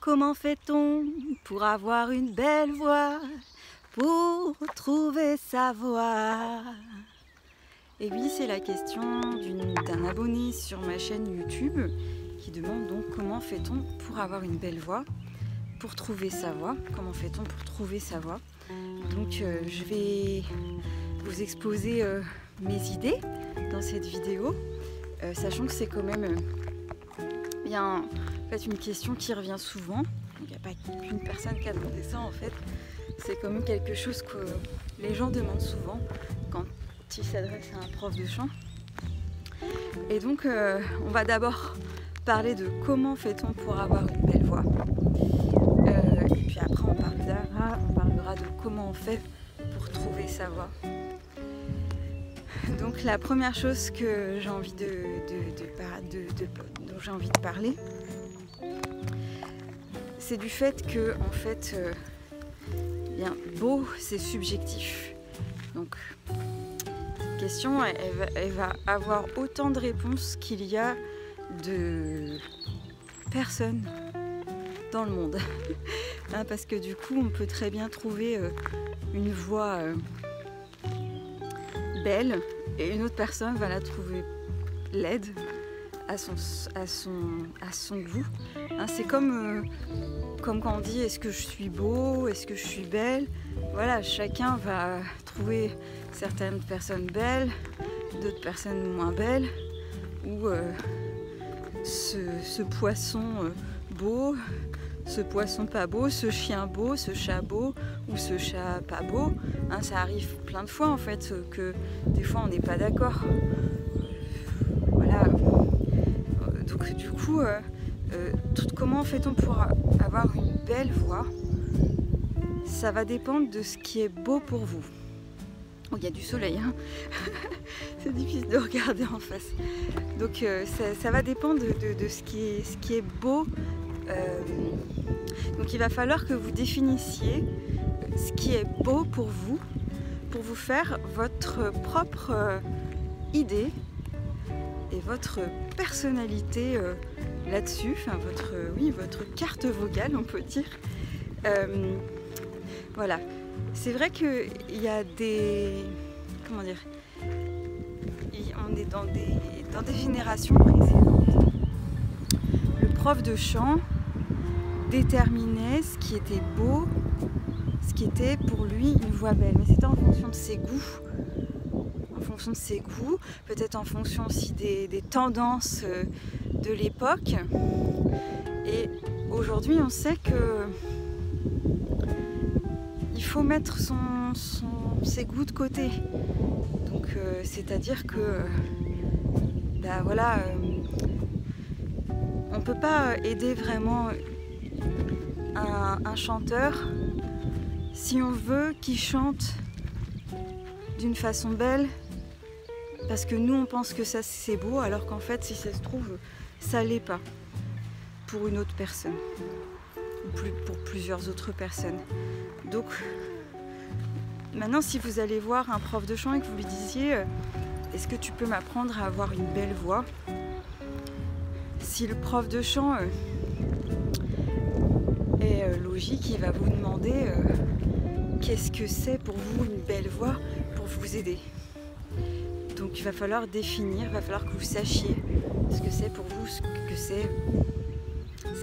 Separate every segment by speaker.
Speaker 1: Comment fait-on pour avoir une belle voix, pour trouver sa voix? Et oui, c'est la question d'un abonné sur ma chaîne YouTube qui demande donc comment fait-on pour avoir une belle voix, pour trouver sa voix? Comment fait-on pour trouver sa voix? Donc je vais vous exposer mes idées dans cette vidéo, sachant que c'est quand même bien en fait une question qui revient souvent. Il n'y a pas qu'une personne qui a demandé ça en fait. C'est quand même quelque chose que les gens demandent souvent quand ils s'adressent à un prof de chant. Et donc on va d'abord parler de comment fait-on pour avoir une belle voix. Et puis après on parlera de comment on fait pour trouver sa voix. Donc la première chose que j'ai envie dont j'ai envie de parler, c'est du fait que en fait, bien beau c'est subjectif. Donc cette question elle va avoir autant de réponses qu'il y a de personnes dans le monde. Hein, parce que du coup on peut très bien trouver une voix belle et une autre personne va la trouver laide à son goût. Hein, c'est comme quand on dit est-ce que je suis beau, est-ce que je suis belle. Voilà, chacun va trouver certaines personnes belles, d'autres personnes moins belles, ou ce poisson beau, ce poisson pas beau, ce chien beau, ce chat beau ou ce chat pas beau. Hein, ça arrive plein de fois en fait que des fois on n'est pas d'accord. Voilà. Donc du coup, comment fait-on pour avoir une belle voix? Ça va dépendre de ce qui est beau pour vous. Oh, il y a du soleil, hein. C'est difficile de regarder en face. Donc ça va dépendre de ce qui est beau. Donc il va falloir que vous définissiez ce qui est beau pour vous faire votre propre idée et votre personnalité là-dessus, enfin votre carte vocale on peut dire. Voilà, c'est vrai qu'il y a des, comment dire, on est dans des générations précédentes. Le prof de chant déterminait ce qui était beau, ce qui était pour lui une voix belle. Mais c'était en fonction de ses goûts, peut-être en fonction aussi des tendances de l'époque. Et aujourd'hui, on sait que il faut mettre ses goûts de côté. Donc, c'est-à-dire que, on peut pas aider vraiment un chanteur si on veut qu'il chante d'une façon belle, parce que nous on pense que ça c'est beau, alors qu'en fait si ça se trouve ça l'est pas pour une autre personne ou pour plusieurs autres personnes. Donc maintenant si vous allez voir un prof de chant et que vous lui disiez est-ce que tu peux m'apprendre à avoir une belle voix, si le prof de chant est logique, il va vous demander qu'est-ce que c'est pour vous une belle voix pour vous aider. Donc il va falloir définir, il va falloir que vous sachiez ce que c'est pour vous,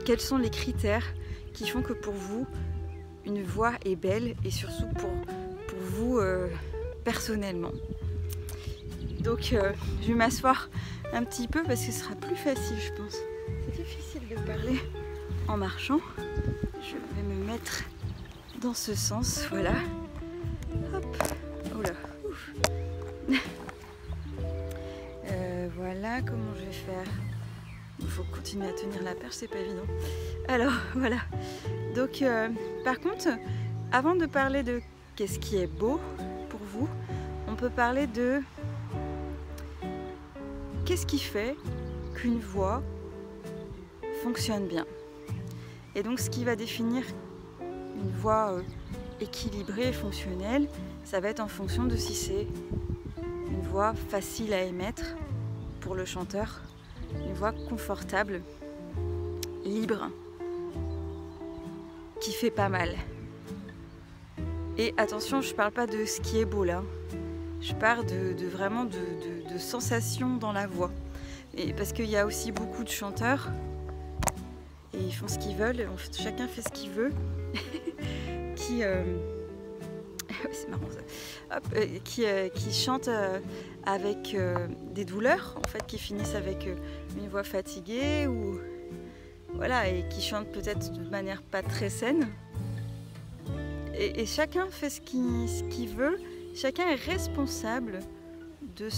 Speaker 1: quels sont les critères qui font que pour vous une voix est belle et surtout pour vous personnellement. Donc je vais m'asseoir un petit peu parce que ce sera plus facile je pense. C'est difficile de parler en marchant. Je vais me mettre dans ce sens, voilà. Hop, oh là, ouf. Voilà comment je vais faire. Il faut continuer à tenir la perche, c'est pas évident. Alors voilà. Donc par contre, avant de parler de qu'est-ce qui est beau pour vous, on peut parler de qu'est-ce qui fait qu'une voix fonctionne bien. Et donc ce qui va définir une voix équilibrée et fonctionnelle, ça va être en fonction de si c'est une voix facile à émettre pour le chanteur, une voix confortable, libre, qui fait pas mal. Et attention, je parle pas de ce qui est beau là. Je parle vraiment de sensations dans la voix. Et parce qu'il y a aussi beaucoup de chanteurs et ils font ce qu'ils veulent. En fait, chacun fait ce qu'il veut. C'est marrant ça. Hop, qui chantent avec des douleurs, en fait, qui finissent avec une voix fatiguée ou voilà, et qui chantent peut-être de manière pas très saine. Et chacun fait ce qu'il veut. Chacun est responsable de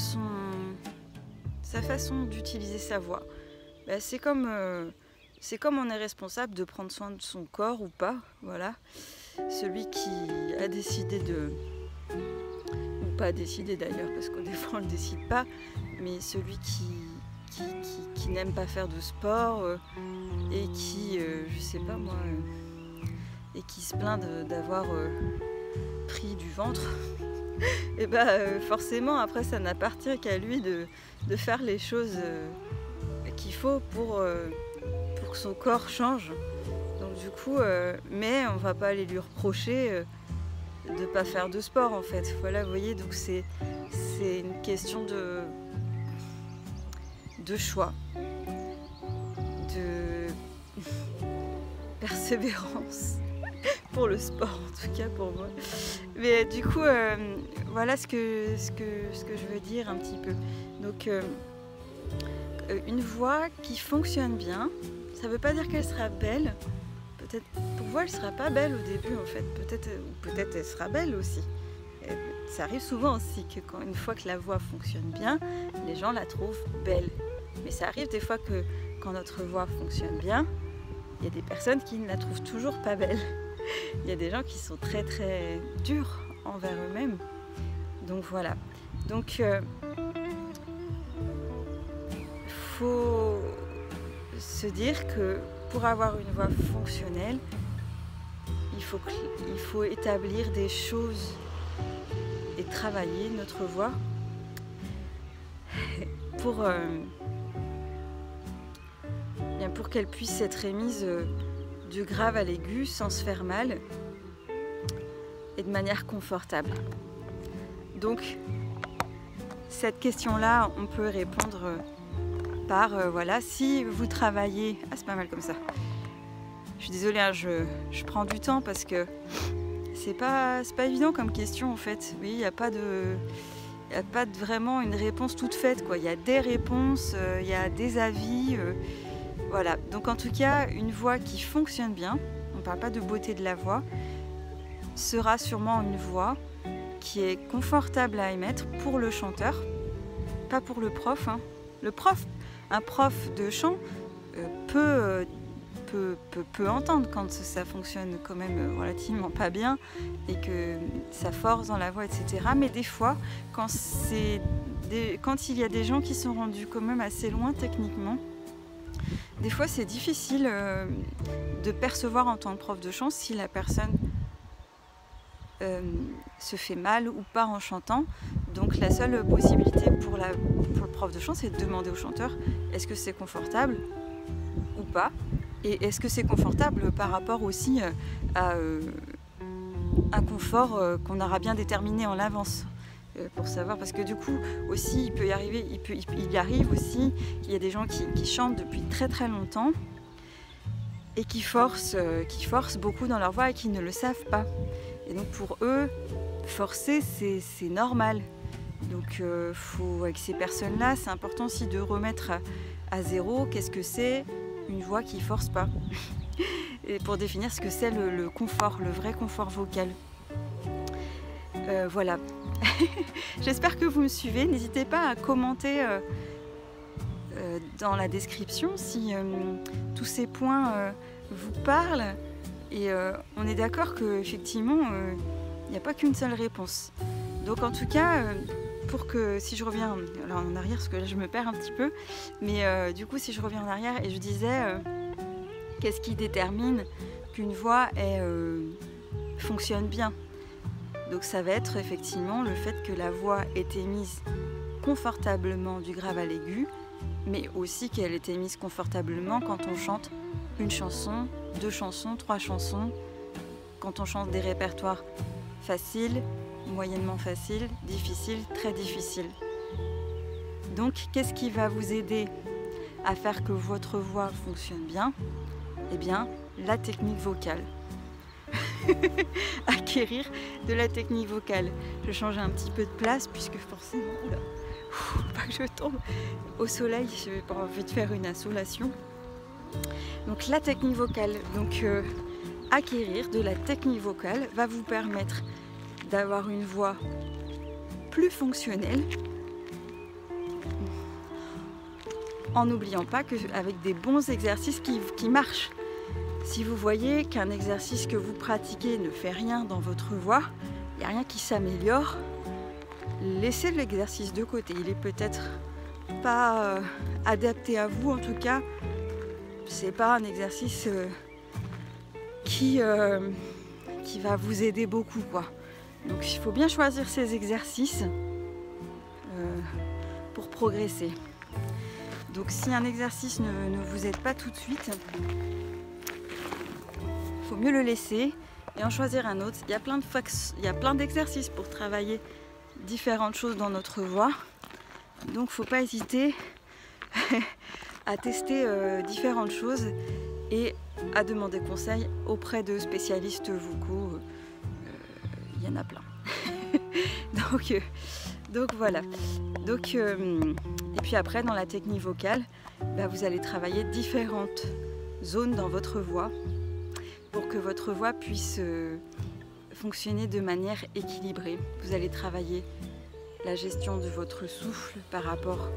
Speaker 1: sa façon d'utiliser sa voix. Ben, c'est comme on est responsable de prendre soin de son corps ou pas, voilà. Celui qui a décidé ou pas décidé d'ailleurs, parce qu'au des fois on ne le décide pas, mais celui qui n'aime pas faire de sport et qui, je sais pas moi, et qui se plaint d'avoir pris du ventre, et ben forcément après ça n'appartient qu'à lui de faire les choses qu'il faut pour que son corps change. Donc du coup, mais on va pas aller lui reprocher de pas faire de sport en fait. Voilà, vous voyez, donc c'est une question de choix, de persévérance pour le sport en tout cas pour moi. Mais du coup, voilà ce que je veux dire un petit peu. Donc une voix qui fonctionne bien, ça veut pas dire qu'elle sera belle. Peut-être pour vous elle sera pas belle au début en fait, peut-être elle sera belle aussi. Ça arrive souvent aussi que une fois que la voix fonctionne bien, les gens la trouvent belle. Mais ça arrive des fois que quand notre voix fonctionne bien, il y a des personnes qui ne la trouvent toujours pas belle. Il y a des gens qui sont très très durs envers eux-mêmes. Donc voilà. Donc faut se dire que pour avoir une voix fonctionnelle, il faut établir des choses et travailler notre voix pour qu'elle puisse être émise du grave à l'aigu sans se faire mal et de manière confortable. Donc cette question-là, on peut répondre par voilà, si vous travaillez... Ah, c'est pas mal comme ça. Je suis désolée, hein, je prends du temps parce que c'est pas évident comme question en fait. Oui, il n'y a pas vraiment une réponse toute faite, quoi. Il y a des réponses, il y a des avis. Voilà. Donc en tout cas, une voix qui fonctionne bien, on ne parle pas de beauté de la voix, sera sûrement une voix qui est confortable à émettre pour le chanteur, pas pour le prof. Hein. Un prof de chant peut entendre quand ça fonctionne quand même relativement pas bien et que ça force dans la voix, etc. Mais des fois, quand il y a des gens qui sont rendus quand même assez loin techniquement, des fois c'est difficile de percevoir en tant que prof de chant si la personne se fait mal ou pas en chantant. Donc la seule possibilité pour le prof de chant, c'est de demander au chanteur est-ce que c'est confortable ou pas, et est-ce que c'est confortable par rapport aussi à un confort qu'on aura bien déterminé en avance pour savoir, parce que du coup aussi il arrive aussi qu'il y a des gens qui chantent depuis très très longtemps et qui forcent beaucoup dans leur voix et qui ne le savent pas. Et donc pour eux, forcer, c'est normal. Donc avec ces personnes-là, c'est important aussi de remettre à zéro qu'est-ce que c'est une voix qui force pas. Et pour définir ce que c'est le confort, le vrai confort vocal. Voilà. J'espère que vous me suivez. N'hésitez pas à commenter dans la description si tous ces points vous parlent. Et on est d'accord qu'effectivement, il n'y a pas qu'une seule réponse. Donc en tout cas, si je reviens en arrière, parce que là je me perds un petit peu, mais du coup si je reviens en arrière et je disais qu'est-ce qui détermine qu'une voix fonctionne bien. Donc ça va être effectivement le fait que la voix est émise confortablement du grave à l'aigu, mais aussi qu'elle est émise confortablement quand on chante une chanson, 2 chansons, 3 chansons, quand on chante des répertoires faciles, moyennement faciles, difficiles, très difficiles. Donc, qu'est-ce qui va vous aider à faire que votre voix fonctionne bien? Eh bien, la technique vocale. Acquérir de la technique vocale. Je change un petit peu de place puisque forcément, oula, pas que je tombe au soleil, je n'ai pas envie de faire une insolation. Donc la technique vocale, acquérir de la technique vocale va vous permettre d'avoir une voix plus fonctionnelle, en n'oubliant pas qu'avec des bons exercices qui marchent. Si vous voyez qu'un exercice que vous pratiquez ne fait rien dans votre voix, il n'y a rien qui s'améliore, laissez l'exercice de côté. Il est peut-être pas adapté à vous, en tout cas, c'est pas un exercice qui va vous aider beaucoup, quoi. Donc il faut bien choisir ces exercices pour progresser. Donc si un exercice ne vous aide pas tout de suite, il faut mieux le laisser et en choisir un autre. Il y a plein d'exercices pour travailler différentes choses dans notre voix. Donc il ne faut pas hésiter à tester différentes choses et à demander conseil auprès de spécialistes vocaux. Il y en a plein. donc voilà. Et puis après, dans la technique vocale, vous allez travailler différentes zones dans votre voix pour que votre voix puisse fonctionner de manière équilibrée. Vous allez travailler la gestion de votre souffle par rapport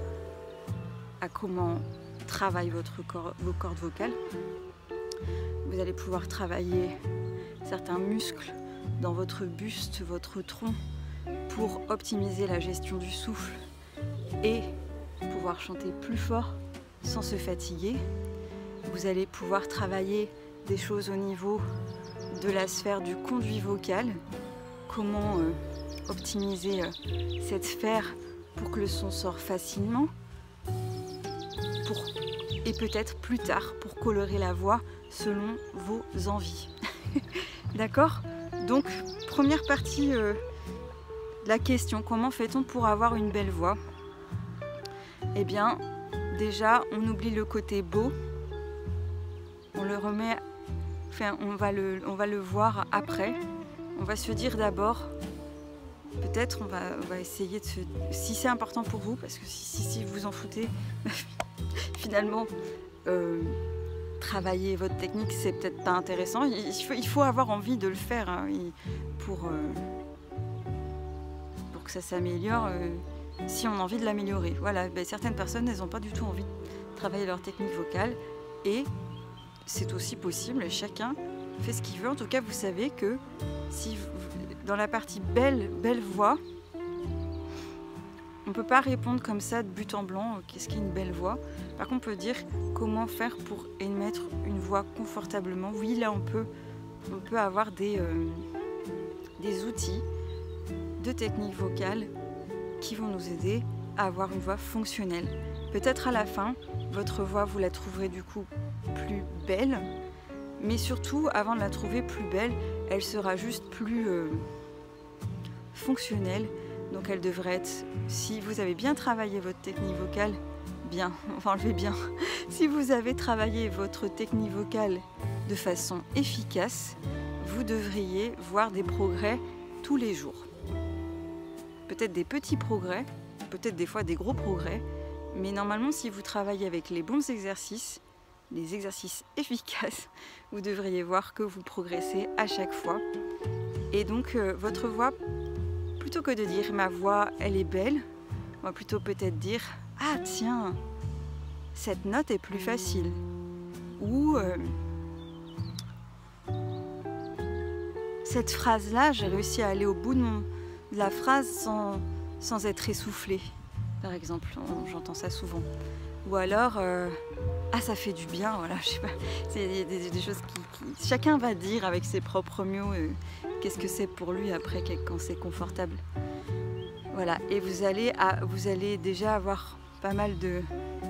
Speaker 1: à comment travaillent vos cordes vocales. Vous allez pouvoir travailler certains muscles dans votre buste, votre tronc, pour optimiser la gestion du souffle et pouvoir chanter plus fort sans se fatiguer. Vous allez pouvoir travailler des choses au niveau de la sphère du conduit vocal, comment optimiser cette sphère pour que le son sorte facilement, et peut-être plus tard pour colorer la voix selon vos envies. D'accord? Donc, première partie de la question, comment fait-on pour avoir une belle voix? Eh bien, déjà, on oublie le côté beau, on le remet, on va le voir après. On va se dire d'abord, peut-être on va essayer de se... Si c'est important pour vous, parce que si vous en foutez, finalement, travailler votre technique, c'est peut-être pas intéressant. Il faut avoir envie de le faire hein, pour que ça s'améliore, si on a envie de l'améliorer. Voilà, certaines personnes, elles n'ont pas du tout envie de travailler leur technique vocale et c'est aussi possible, chacun fait ce qu'il veut. En tout cas, vous savez que si dans la partie belle voix, on ne peut pas répondre comme ça de but en blanc, qu'est-ce qu'est une belle voix. Par contre, on peut dire comment faire pour émettre une voix confortablement. Oui, là, on peut avoir des outils de technique vocale qui vont nous aider à avoir une voix fonctionnelle. Peut-être à la fin, votre voix, vous la trouverez du coup plus belle, mais surtout, avant de la trouver plus belle, elle sera juste plus fonctionnelle. Donc elle devrait être, si vous avez bien travaillé votre technique vocale, bien, enfin enlevez bien, si vous avez travaillé votre technique vocale de façon efficace, vous devriez voir des progrès tous les jours. Peut-être des petits progrès, peut-être des fois des gros progrès, mais normalement si vous travaillez avec les bons exercices, les exercices efficaces, vous devriez voir que vous progressez à chaque fois. Et donc votre voix, plutôt que de dire ma voix elle est belle, on va plutôt peut-être dire ah tiens, cette note est plus facile, ou cette phrase là j'ai réussi à aller au bout de la phrase sans être essoufflée, par exemple. J'entends ça souvent. Ou alors ah ça fait du bien, voilà, je sais pas, c'est des choses qui chacun va dire avec ses propres mots qu'est-ce que c'est pour lui après quand c'est confortable. Voilà, et vous allez déjà avoir pas mal de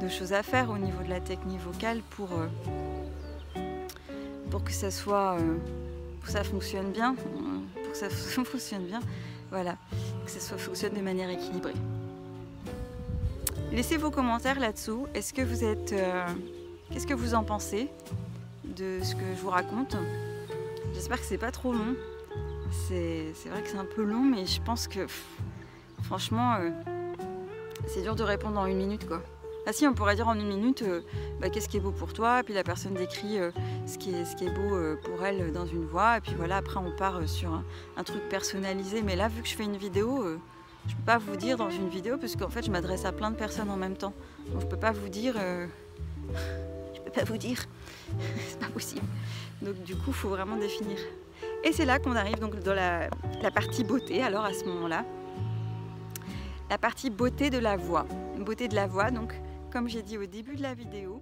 Speaker 1: choses à faire au niveau de la technique vocale pour que ça soit que ça fonctionne bien, voilà, que ça fonctionne de manière équilibrée. Laissez vos commentaires là-dessous. Est-ce que vous êtes, qu'est-ce que vous en pensez de ce que je vous raconte? J'espère que c'est pas trop long. C'est vrai que c'est un peu long, mais je pense que franchement, c'est dur de répondre en 1 minute, quoi. Ah si, on pourrait dire en 1 minute, qu'est-ce qui est beau pour toi, puis la personne décrit ce qui est beau pour elle dans une voix, et puis voilà, après on part sur un truc personnalisé. Mais là, vu que je fais une vidéo, je peux pas vous dire dans une vidéo, parce qu'en fait je m'adresse à plein de personnes en même temps. Donc je peux pas vous dire, c'est pas possible. Donc du coup, il faut vraiment définir. Et c'est là qu'on arrive donc dans la partie beauté, alors à ce moment-là. La partie beauté de la voix. Beauté de la voix, donc comme j'ai dit au début de la vidéo,